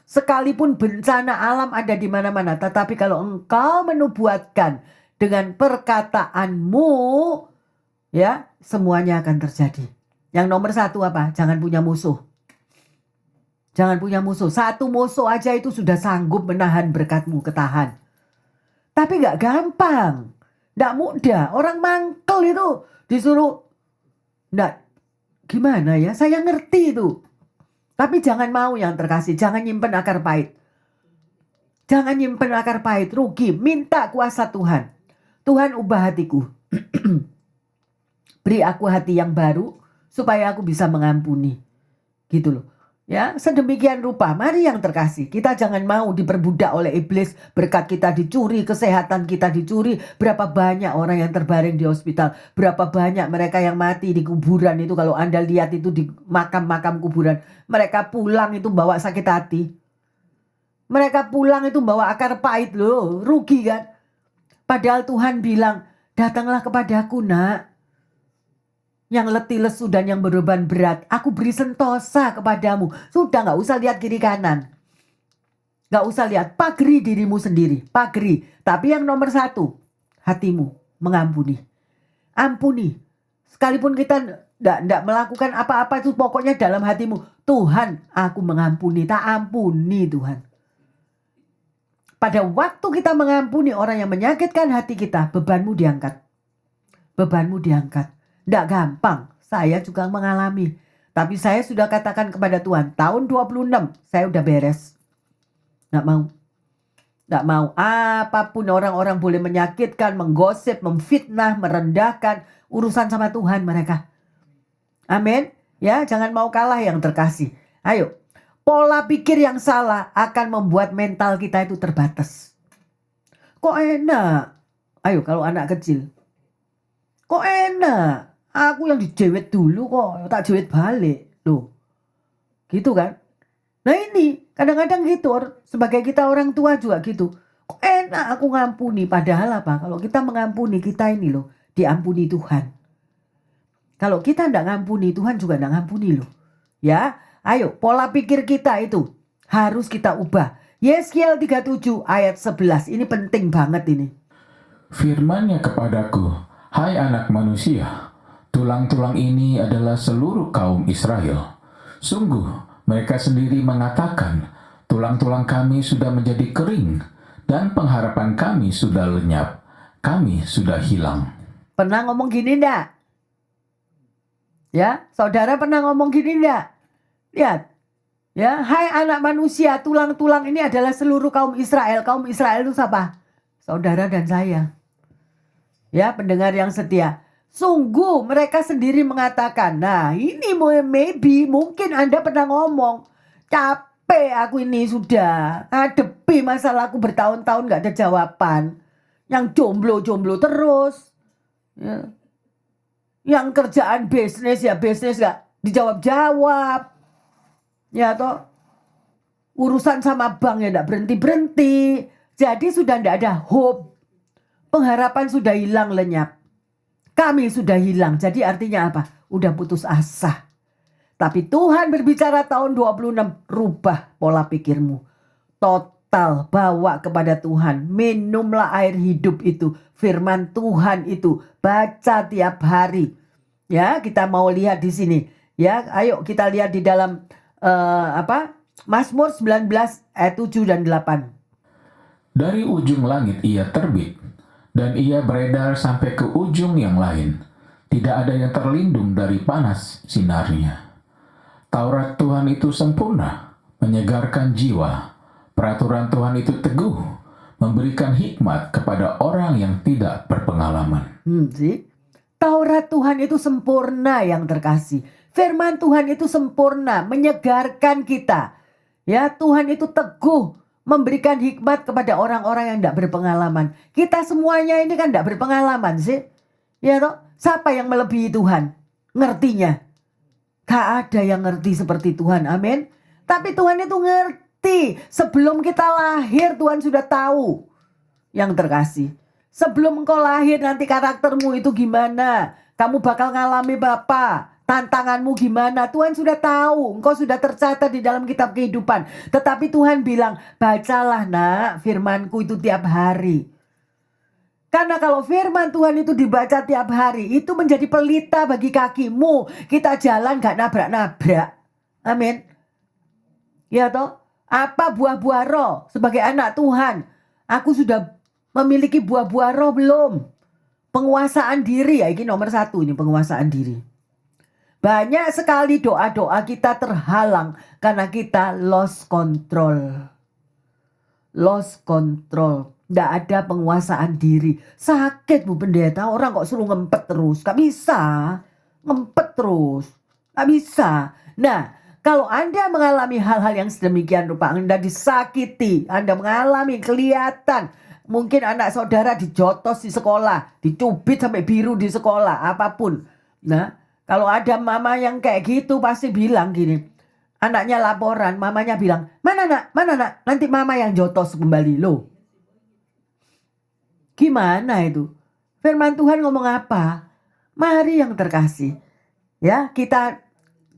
Sekalipun bencana alam ada di mana-mana. Tetapi kalau engkau menubuatkan dengan perkataanmu, ya semuanya akan terjadi. Yang nomor satu apa? Jangan punya musuh. Jangan punya musuh. Satu musuh aja itu sudah sanggup menahan berkatmu, ketahan. Tapi gak gampang. Nggak mudah, orang mangkel itu disuruh, gimana ya, saya ngerti itu. Tapi jangan mau yang terkasih, jangan nyimpen akar pahit. Jangan nyimpen akar pahit, rugi, minta kuasa Tuhan. Tuhan ubah hatiku. Beri aku hati yang baru, supaya aku bisa mengampuni. Gitu loh. Ya, sedemikian rupa. Mari yang terkasih, kita jangan mau diperbudak oleh iblis, berkat kita dicuri, kesehatan kita dicuri. Berapa banyak orang yang terbaring di hospital, berapa banyak mereka yang mati di kuburan itu. Kalau Anda lihat itu di makam-makam kuburan, mereka pulang itu bawa sakit hati. Mereka pulang itu bawa akar pahit loh, rugi kan? Padahal Tuhan bilang, datanglah kepadaku nak, yang letih lesu dan yang beban berat, aku beri sentosa kepadamu. Sudah, gak usah lihat kiri kanan. Gak usah lihat, pagri dirimu sendiri. Pagri. Tapi yang nomor satu, hatimu mengampuni. Ampuni. Sekalipun kita tidak melakukan apa-apa itu, pokoknya dalam hatimu, Tuhan aku mengampuni. Tak ampuni Tuhan. Pada waktu kita mengampuni orang yang menyakitkan hati kita, bebanmu diangkat. Bebanmu diangkat. Tidak gampang, saya juga mengalami. Tapi saya sudah katakan kepada Tuhan, tahun 26 saya udah beres. Nggak mau. Nggak mau. Apapun orang-orang boleh menyakitkan, menggosip, memfitnah, merendahkan. Urusan sama Tuhan mereka. Amin. Ya, jangan mau kalah yang terkasih. Ayo. Pola pikir yang salah akan membuat mental kita itu terbatas. Kok enak? Ayo kalau anak kecil. Kok enak? Aku yang dijewet dulu kok. Tak jewet balik. Loh. Gitu kan? Nah ini kadang-kadang gitu. Sebagai kita orang tua juga gitu. Kok enak aku ngampuni. Padahal apa? Kalau kita mengampuni, kita ini loh. Diampuni Tuhan. Kalau kita tidak ngampuni, Tuhan juga tidak ngampuni loh. Ya. Ayo, pola pikir kita itu harus kita ubah. Yeskiel 37 ayat 11. Ini penting banget ini. Firman-Nya kepadaku, hai anak manusia, tulang-tulang ini adalah seluruh kaum Israel. Sungguh, mereka sendiri mengatakan, tulang-tulang kami sudah menjadi kering, dan pengharapan kami sudah lenyap. Kami sudah hilang. Pernah ngomong gini enggak? Ya, saudara pernah ngomong gini enggak? Lihat, ya, hai anak manusia, tulang-tulang ini adalah seluruh kaum Israel. Kaum Israel itu siapa? Saudara dan saya. Ya, pendengar yang setia. Sungguh mereka sendiri mengatakan, nah ini maybe mungkin Anda pernah ngomong, capek aku ini sudah, ngadepi masalahku bertahun-tahun gak ada jawaban. Yang jomblo-jomblo terus. Ya. Yang kerjaan bisnis gak dijawab-jawab. Ya toh, urusan sama bank ya tidak berhenti-berhenti. Jadi sudah tidak ada hope. Pengharapan sudah hilang lenyap. Kami sudah hilang. Jadi artinya apa? Udah putus asa. Tapi Tuhan berbicara tahun 26. Rubah pola pikirmu. Total bawa kepada Tuhan. Minumlah air hidup itu. Firman Tuhan itu. Baca tiap hari. Ya, kita mau lihat di sini. Ya, ayo kita lihat di dalam Mazmur 19 ayat 7 dan 8. Dari ujung langit ia terbit, dan ia beredar sampai ke ujung yang lain. Tidak ada yang terlindung dari panas sinarnya. Taurat Tuhan itu sempurna, menyegarkan jiwa. Peraturan Tuhan itu teguh, memberikan hikmat kepada orang yang tidak berpengalaman. Taurat Tuhan itu sempurna yang terkasih. Firman Tuhan itu sempurna, menyegarkan kita. Ya, Tuhan itu teguh, memberikan hikmat kepada orang-orang yang tidak berpengalaman. Kita semuanya ini kan tidak berpengalaman sih. Ya toh, siapa yang melebihi Tuhan? Ngertinya. Gak ada yang ngerti seperti Tuhan, amin. Tapi Tuhan itu ngerti. Sebelum kita lahir Tuhan sudah tahu. Yang terkasih. Sebelum engkau lahir nanti karaktermu itu gimana. Kamu bakal ngalami apa? Tantanganmu gimana? Tuhan sudah tahu. Engkau sudah tercatat di dalam kitab kehidupan. Tetapi Tuhan bilang, bacalah nak firmanku itu tiap hari. Karena kalau firman Tuhan itu dibaca tiap hari, itu menjadi pelita bagi kakimu. Kita jalan gak nabrak-nabrak. Amin. Ya toh? Apa buah-buah roh sebagai anak Tuhan? Aku sudah memiliki buah-buah roh belum? Penguasaan diri, ya ini nomor 1 ini, penguasaan diri. Banyak sekali doa-doa kita terhalang karena kita lost control. Lost control. Tidak ada penguasaan diri. Sakit Bu Pendeta, orang kok suruh ngempet terus. Gak bisa. Ngempet terus. Gak bisa. Nah, kalau Anda mengalami hal-hal yang sedemikian rupa, Anda disakiti, Anda mengalami kelihatan, mungkin anak saudara dijotos di sekolah, dicubit sampai biru di sekolah, apapun. Nah, kalau ada mama yang kayak gitu pasti bilang gini. Anaknya laporan, mamanya bilang, mana nak, nanti mama yang jotos kembali loh. Gimana itu? Firman Tuhan ngomong apa? Mari yang terkasih. Ya, kita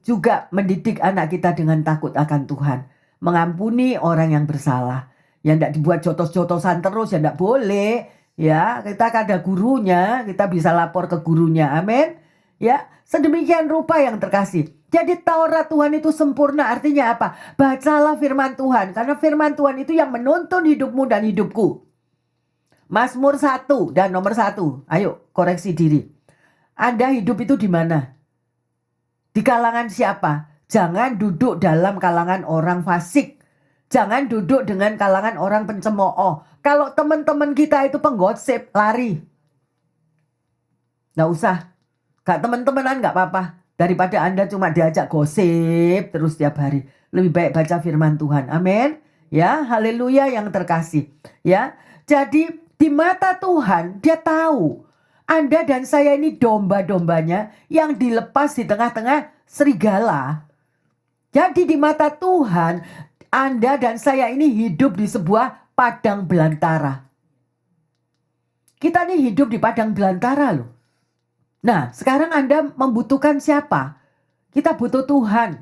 juga mendidik anak kita dengan takut akan Tuhan. Mengampuni orang yang bersalah. Yang tidak dibuat jotos-jotosan terus, ya tidak boleh. Ya, kita ada gurunya, kita bisa lapor ke gurunya. Amin. Ya, sedemikian rupa yang terkasih. Jadi Taurat Tuhan itu sempurna, artinya apa? Bacalah firman Tuhan, karena firman Tuhan itu yang menuntun hidupmu dan hidupku. Mazmur 1 dan nomor 1. Ayo koreksi diri. Anda hidup itu di mana? Di kalangan siapa? Jangan duduk dalam kalangan orang fasik. Jangan duduk dengan kalangan orang pencemooh. Kalau teman-teman kita itu penggosip, lari. Nggak usah. Gak teman-temanan nggak apa-apa. Daripada Anda cuma diajak gosip terus tiap hari. Lebih baik baca firman Tuhan. Amin. Ya, haleluya yang terkasih. Ya, jadi di mata Tuhan dia tahu Anda dan saya ini domba-dombanya yang dilepas di tengah-tengah serigala. Jadi di mata Tuhan Anda dan saya ini hidup di sebuah padang belantara. Kita ini hidup di padang belantara loh. Nah, sekarang Anda membutuhkan siapa? Kita butuh Tuhan.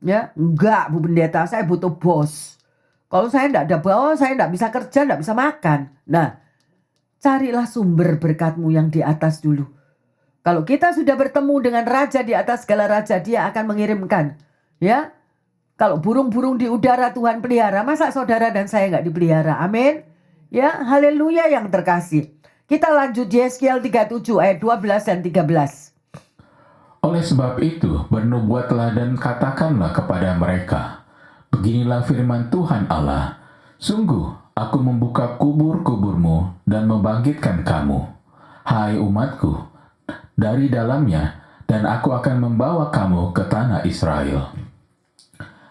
Ya, enggak Bu Pendeta, saya butuh bos. Kalau saya enggak ada bos, saya enggak bisa kerja, enggak bisa makan. Nah, carilah sumber berkatmu yang di atas dulu. Kalau kita sudah bertemu dengan raja di atas segala raja, dia akan mengirimkan. Ya, kalau burung-burung di udara Tuhan pelihara, masa saudara dan saya enggak dipelihara? Amin. Ya, haleluya yang terkasih. Kita lanjut Yeskiel 37 ayat 12 dan 13. Oleh sebab itu, bernubuatlah dan katakanlah kepada mereka, beginilah firman Tuhan Allah, sungguh aku membuka kubur-kuburmu dan membangkitkan kamu, hai umatku, dari dalamnya, dan aku akan membawa kamu ke tanah Israel.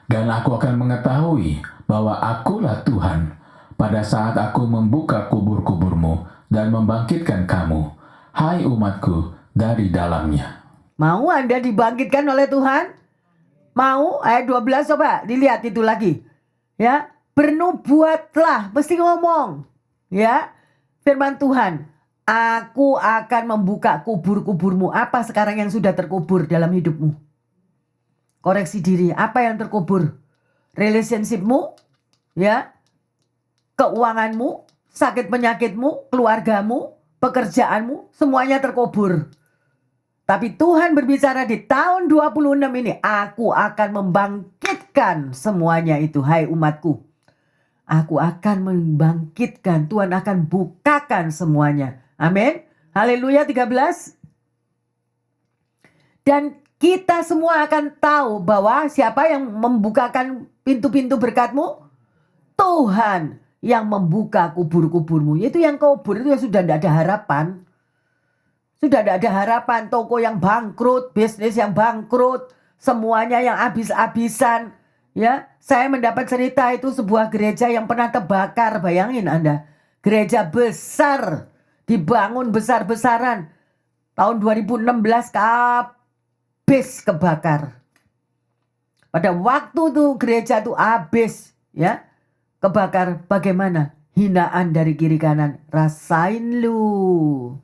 Dan aku akan mengetahui bahwa akulah Tuhan, pada saat aku membuka kubur-kuburmu dan membangkitkan kamu, hai umatku, dari dalamnya. Mau Anda dibangkitkan oleh Tuhan? Mau? Ayat 12 coba dilihat itu lagi. Ya, bernubuatlah, mesti ngomong. Ya, firman Tuhan, aku akan membuka kubur-kuburmu. Apa sekarang yang sudah terkubur dalam hidupmu? Koreksi diri, apa yang terkubur? Relationshipmu, ya, keuanganmu, sakit penyakitmu, keluargamu, pekerjaanmu, semuanya terkubur. Tapi Tuhan berbicara di tahun 26 ini, aku akan membangkitkan semuanya itu, hai umatku. Aku akan membangkitkan, Tuhan akan bukakan semuanya. Amin. Haleluya 13. Dan kita semua akan tahu bahwa siapa yang membukakan pintu-pintu berkatmu? Tuhan yang membuka kubur-kuburmu. Itu yang kubur itu sudah tidak ada harapan. Sudah tidak ada harapan, toko yang bangkrut, bisnis yang bangkrut, semuanya yang habis-habisan. Ya, saya mendapat cerita itu sebuah gereja yang pernah terbakar, bayangin Anda. Gereja besar, dibangun besar-besaran. Tahun 2016 habis kebakar. Pada waktu itu gereja itu habis, ya, kebakar. Bagaimana? Hinaan dari kiri kanan. Rasain lu.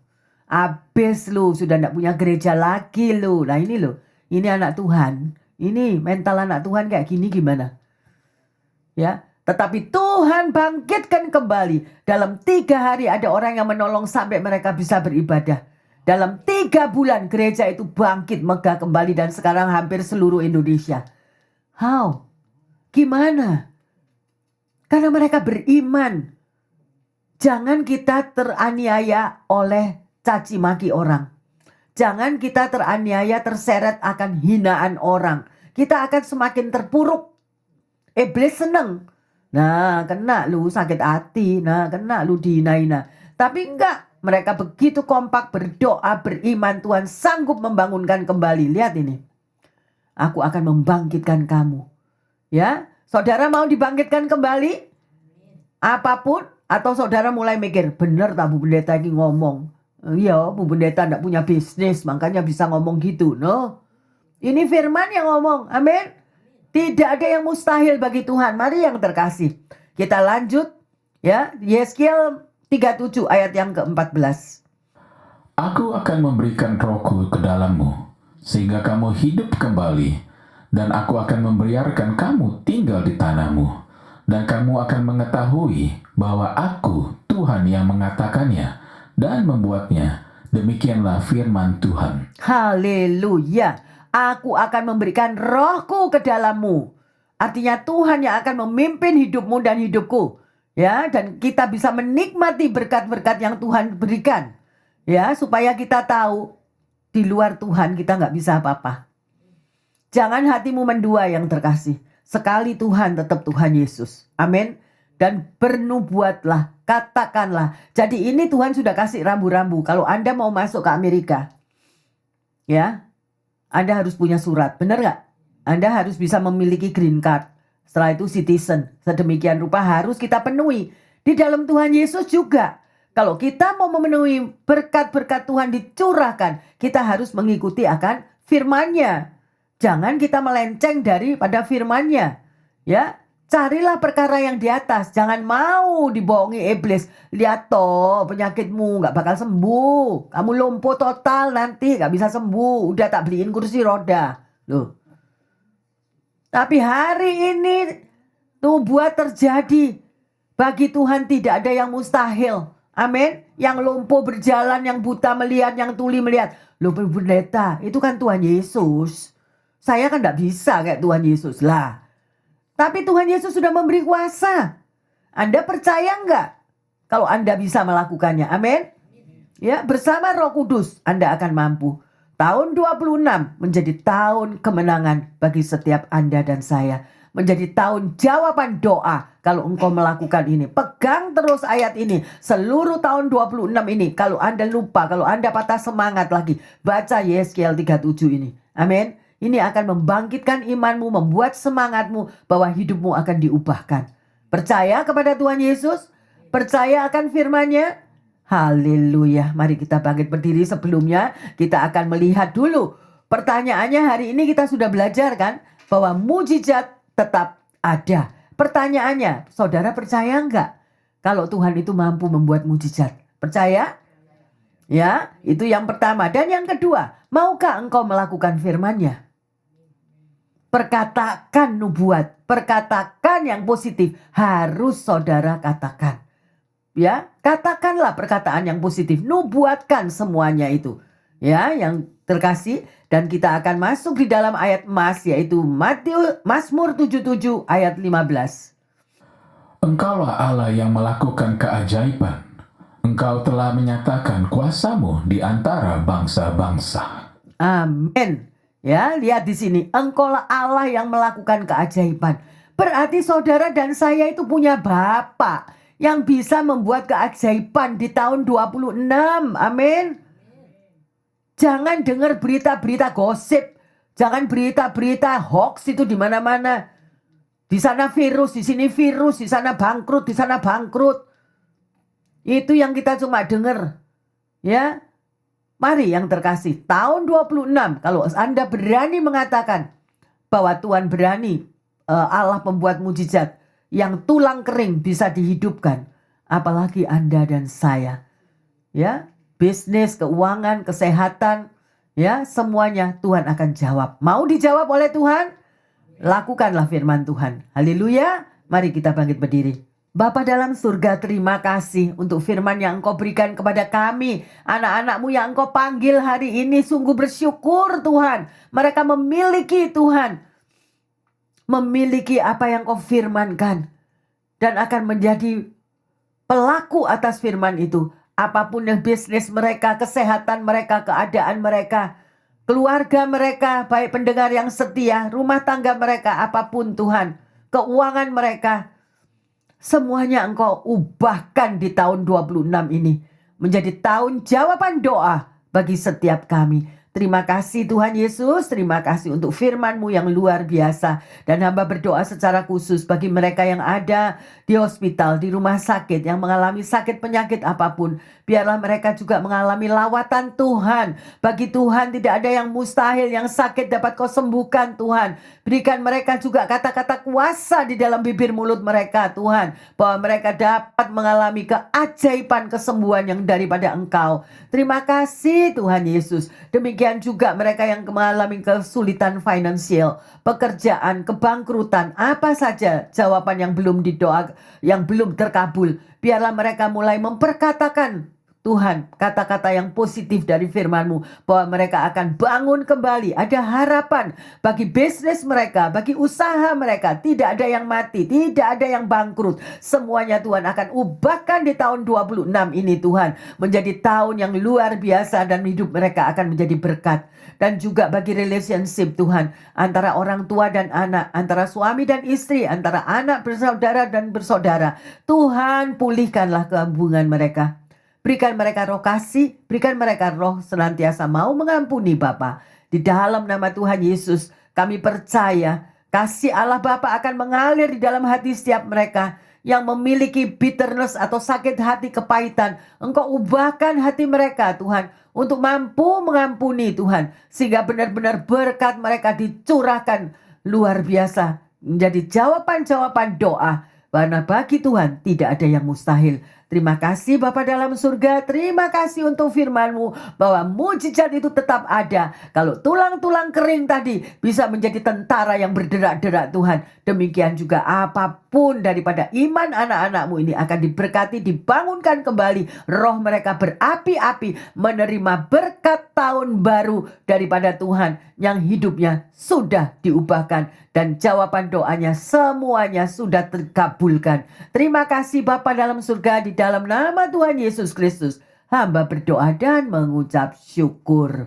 Habis lu, sudah tidak punya gereja lagi lu. Nah ini lu, ini anak Tuhan. Ini mental anak Tuhan kayak gini gimana? Ya, tetapi Tuhan bangkitkan kembali. Dalam 3 hari ada orang yang menolong sampai mereka bisa beribadah. Dalam 3 bulan gereja itu bangkit megah kembali dan sekarang hampir seluruh Indonesia. How? Gimana? Karena mereka beriman. Jangan kita teraniaya oleh caci maki orang. Jangan kita teraniaya, terseret akan hinaan orang. Kita akan semakin terpuruk. Iblis seneng. Nah, kena lu sakit hati. Nah, kena lu dihina-hina. Tapi enggak. Mereka begitu kompak berdoa, beriman. Tuhan sanggup membangunkan kembali. Lihat ini. Aku akan membangkitkan kamu. Ya, saudara mau dibangkitkan kembali? Apapun. Atau saudara mulai mikir, bener tak Bu Pendeta ini ngomong. Iya, Bu Pendeta tidak punya bisnis, makanya bisa ngomong gitu. No, ini firman yang ngomong. Amin. Tidak ada yang mustahil bagi Tuhan. Mari yang terkasih, kita lanjut. Ya, Yeskiel 37 ayat yang ke-14. Aku akan memberikan rohku ke dalammu, sehingga kamu hidup kembali, dan aku akan membiarkan kamu tinggal di tanahmu, dan kamu akan mengetahui bahwa aku Tuhan yang mengatakannya dan membuatnya. Demikianlah firman Tuhan. Haleluya. Aku akan memberikan rohku ke dalammu. Artinya Tuhan yang akan memimpin hidupmu dan hidupku. Ya, dan kita bisa menikmati berkat-berkat yang Tuhan berikan. Ya, supaya kita tahu di luar Tuhan kita nggak bisa apa-apa. Jangan hatimu mendua yang terkasih. Sekali Tuhan tetap Tuhan Yesus. Amin. Dan bernubuatlah, katakanlah. Jadi ini Tuhan sudah kasih rambu-rambu. Kalau Anda mau masuk ke Amerika, ya, Anda harus punya surat. Benar nggak? Anda harus bisa memiliki green card. Setelah itu citizen. Sedemikian rupa harus kita penuhi. Di dalam Tuhan Yesus juga. Kalau kita mau memenuhi berkat-berkat Tuhan dicurahkan, kita harus mengikuti akan firman-Nya. Jangan kita melenceng daripada firman-Nya. Ya, carilah perkara yang di atas. Jangan mau dibohongi iblis. Lihat toh penyakitmu gak bakal sembuh. Kamu lumpuh total nanti gak bisa sembuh. Udah tak beliin kursi roda. Loh. Tapi hari ini nubuat terjadi. Bagi Tuhan tidak ada yang mustahil. Amin. Yang lumpuh berjalan, yang buta melihat, yang tuli melihat. Loh pendeta, itu kan Tuhan Yesus. Saya kan gak bisa kayak Tuhan Yesus lah. Tapi Tuhan Yesus sudah memberi kuasa. Anda percaya enggak? Kalau Anda bisa melakukannya. Amin. Ya, bersama Roh Kudus Anda akan mampu. Tahun 26 menjadi tahun kemenangan bagi setiap Anda dan saya. Menjadi tahun jawaban doa kalau engkau melakukan ini. Pegang terus ayat ini. Seluruh tahun 26 ini. Kalau Anda lupa, kalau Anda patah semangat lagi, baca Yeskiel 37 ini. Amin. Ini akan membangkitkan imanmu, membuat semangatmu bahwa hidupmu akan diubahkan. Percaya kepada Tuhan Yesus? Percaya akan firman-Nya? Haleluya. Mari kita bangkit berdiri. Sebelumnya kita akan melihat dulu. Pertanyaannya hari ini kita sudah belajar kan? Bahwa mujizat tetap ada. Pertanyaannya, saudara percaya enggak? Kalau Tuhan itu mampu membuat mujizat. Percaya? Ya, itu yang pertama. Dan yang kedua, maukah engkau melakukan firman-Nya? Perkatakan nubuat, perkatakan yang positif, harus saudara katakan. Ya, katakanlah perkataan yang positif, nubuatkan semuanya itu. Ya, yang terkasih, dan kita akan masuk di dalam ayat emas, yaitu Mazmur 77 ayat 15. Engkaulah Allah yang melakukan keajaiban. Engkau telah menyatakan kuasa-Mu di antara bangsa-bangsa. Amin. Ya, lihat di sini. Engkaulah Allah yang melakukan keajaiban. Berarti saudara dan saya itu punya Bapa yang bisa membuat keajaiban di tahun 26. Amin. Jangan dengar berita-berita gosip. Jangan berita-berita hoax itu di mana-mana. Di sana virus, di sini virus, di sana bangkrut, di sana bangkrut. Itu yang kita cuma dengar. Ya. Mari yang terkasih, tahun 26, kalau Anda berani mengatakan bahwa Tuhan berani, Allah membuat mujizat, yang tulang kering bisa dihidupkan, apalagi Anda dan saya. Ya, bisnis, keuangan, kesehatan, ya, semuanya Tuhan akan jawab. Mau dijawab oleh Tuhan? Lakukanlah firman Tuhan. Haleluya. Mari kita bangkit berdiri. Bapa dalam surga, terima kasih untuk firman yang Engkau berikan kepada kami. Anak-anak-Mu yang Engkau panggil hari ini, sungguh bersyukur Tuhan. Mereka memiliki Tuhan. Memiliki apa yang Kau firmankan. Dan akan menjadi pelaku atas firman itu. Apapun yang bisnis mereka, kesehatan mereka, keadaan mereka, keluarga mereka, baik pendengar yang setia, rumah tangga mereka, apapun Tuhan. Keuangan mereka. Semuanya Engkau ubahkan di tahun 26 ini. Menjadi tahun jawaban doa bagi setiap kami. Terima kasih Tuhan Yesus. Terima kasih untuk firman-Mu yang luar biasa. Dan hamba berdoa secara khusus bagi mereka yang ada di hospital, di rumah sakit, yang mengalami sakit penyakit apapun. Biarlah mereka juga mengalami lawatan Tuhan. Bagi Tuhan tidak ada yang mustahil, yang sakit dapat Kau sembuhkan Tuhan. Berikan mereka juga kata-kata kuasa di dalam bibir mulut mereka Tuhan. Bahwa mereka dapat mengalami keajaiban kesembuhan yang daripada Engkau. Terima kasih Tuhan Yesus. Demikian juga mereka yang mengalami kesulitan finansial, pekerjaan, kebangkrutan, apa saja jawaban yang belum didoa, yang belum terkabul. Biarlah mereka mulai memperkatakan Tuhan, kata-kata yang positif dari firman-Mu bahwa mereka akan bangun kembali. Ada harapan bagi bisnis mereka, bagi usaha mereka. Tidak ada yang mati, tidak ada yang bangkrut. Semuanya Tuhan akan ubahkan di tahun 26 ini Tuhan. Menjadi tahun yang luar biasa dan hidup mereka akan menjadi berkat. Dan juga bagi relationship Tuhan, antara orang tua dan anak, antara suami dan istri, antara anak bersaudara dan bersaudara. Tuhan, pulihkanlah hubungan mereka. Berikan mereka roh kasih, berikan mereka roh senantiasa mau mengampuni Bapa. Di dalam nama Tuhan Yesus, kami percaya kasih Allah Bapa akan mengalir di dalam hati setiap mereka yang memiliki bitterness atau sakit hati, kepahitan. Engkau ubahkan hati mereka Tuhan untuk mampu mengampuni Tuhan. Sehingga benar-benar berkat mereka dicurahkan luar biasa. Menjadi jawaban-jawaban doa. Karena bagi Tuhan tidak ada yang mustahil. Terima kasih Bapa dalam surga. Terima kasih untuk firman-Mu bahwa mujizat itu tetap ada. Kalau tulang-tulang kering tadi bisa menjadi tentara yang berderak-derak Tuhan. Demikian juga apapun daripada iman anak-anak-Mu ini akan diberkati, dibangunkan kembali. Roh mereka berapi-api menerima berkat tahun baru daripada Tuhan yang hidupnya sudah diubahkan. Dan jawaban doanya semuanya sudah terkabulkan. Terima kasih Bapa dalam surga, di dalam nama Tuhan Yesus Kristus. Hamba berdoa dan mengucap syukur.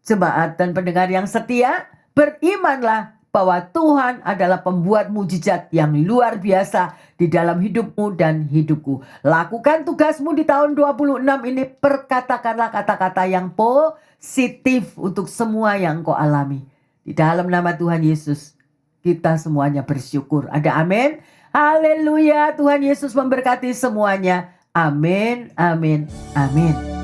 Jemaat dan pendengar yang setia, berimanlah bahwa Tuhan adalah pembuat mujizat yang luar biasa di dalam hidupmu dan hidupku. Lakukan tugasmu di tahun 26 ini. Perkatakanlah kata-kata yang positif untuk semua yang kau alami. Di dalam nama Tuhan Yesus, kita semuanya bersyukur. Ada amin? Haleluya. Tuhan Yesus memberkati semuanya. Amin, amin, amin.